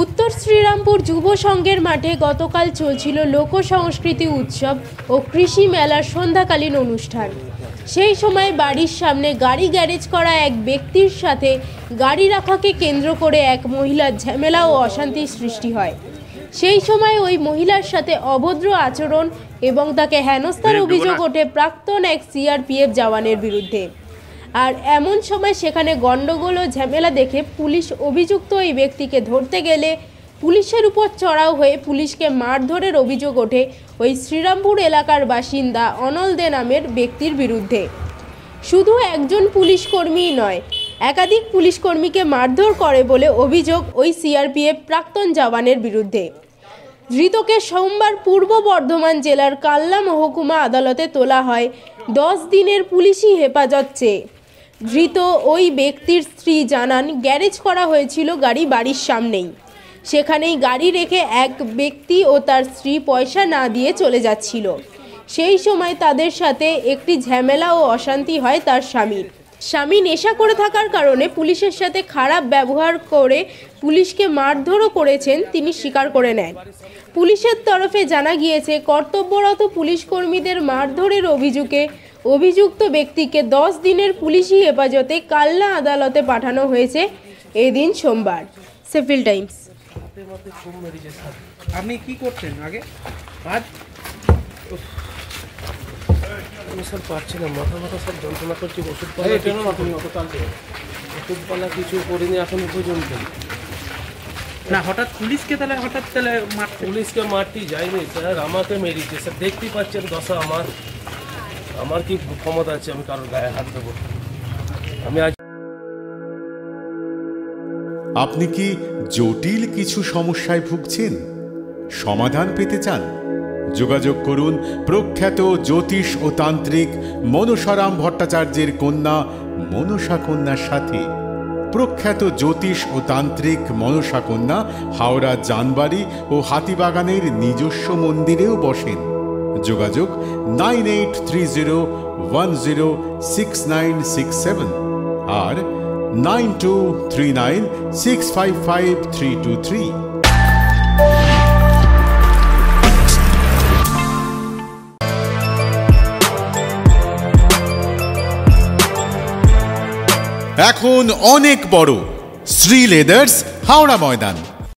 উত্তর শ্রীরামপুর যুব সংঘের মাঠে গতকাল চলছিল লোক সংস্কৃতি উৎসব ও কৃষি মেলার সন্ধ্যাকালীন অনুষ্ঠান। সেই সময় বাড়ির সামনে গাড়ি গ্যারেজ করা এক ব্যক্তির সাথে গাড়ি রাখাকে কেন্দ্র করে এক মহিলার ঝামেলা ও অশান্তির সৃষ্টি হয়। সেই সময় ওই মহিলার সাথে অভদ্র আচরণ এবং তাকে হেনস্থার অভিযোগ ওঠে প্রাক্তন এক সিআরপিএফ জওয়ানের বিরুদ্ধে। আর এমন সময় সেখানে গন্ডগোল ও ঝামেলা দেখে পুলিশ অভিযুক্ত ওই ব্যক্তিকে ধরতে গেলে পুলিশের উপর চড়াও হয়ে পুলিশকে মারধরের অভিযোগ ওঠে ওই শ্রীরামপুর এলাকার বাসিন্দা অনল দে নামের ব্যক্তির বিরুদ্ধে। শুধু একজন পুলিশকর্মীই নয়, একাধিক পুলিশকর্মীকে মারধর করে বলে অভিযোগ ওই সিআরপিএফ প্রাক্তন জওয়ানের বিরুদ্ধে। ধৃতকে সোমবার পূর্ব বর্ধমান জেলার কাল্লা মহকুমা আদালতে তোলা হয় 10 দিনের পুলিশি হেফাজত চেয়ে। ধৃত ওই ব্যক্তির স্ত্রী জানান, গ্যারেজ করা হয়েছিল গাড়ি বাড়ির সামনেই। সেখানেই গাড়ি রেখে এক ব্যক্তি ও তার স্ত্রী পয়সা না দিয়ে চলে যাচ্ছিল। সেই সময় তাদের সাথে একটি ঝামেলা ও অশান্তি হয় তার স্বামীর। স্বামী নেশা করে থাকার কারণে পুলিশের সাথে খারাপ ব্যবহার করে পুলিশকে মারধরও করেছেন, তিনি স্বীকার করে নেন। পুলিশের তরফে জানা গিয়েছে, কর্তব্যরত পুলিশ কর্মীদের মারধরের অভিযোগে অভিযুক্ত ব্যক্তিকে 10 দিনের পুলিশি হেফাজতে কাল্লা আদালতে পাঠানো হয়েছে এদিন সোমবার। সেফিল টাইমস। আপনি কি করছেন আগে? আজ স্যার পারছি না, মাথা সব যন্ত্রণা করছি। ওষুধপালা কিছু করিনি এখনো পর্যন্ত। না, হঠাৎ পুলিশকে তাহলে পুলিশকে মারতেই যায়নি স্যার, আমাকে মেরেছে স্যার। দেখতেই পাচ্ছেন দশা আমার কি ক্ষমতা আছে আমি কারোর গায়ে হাত দেবো? আমি আজ আপনি কি জটিল কিছু সমস্যায় ভুগছেন? সমাধান পেতে চান? যোগাযোগ করুন প্রখ্যাত জ্যোতিষ ও তান্ত্রিক মনসারাম ভট্টাচার্যের কন্যা মনসা কন্যার সাথে। প্রখ্যাত জ্যোতিষ ও তান্ত্রিক মনসা কন্যা হাওড়া জানবাড়ি ও হাতিবাগানের নিজস্ব মন্দিরেও বসেন। যোগাযোগ 9830106967 আর 9239655323। এখন অনেক বড় শ্রী লেদার্স হাওড়া ময়দান।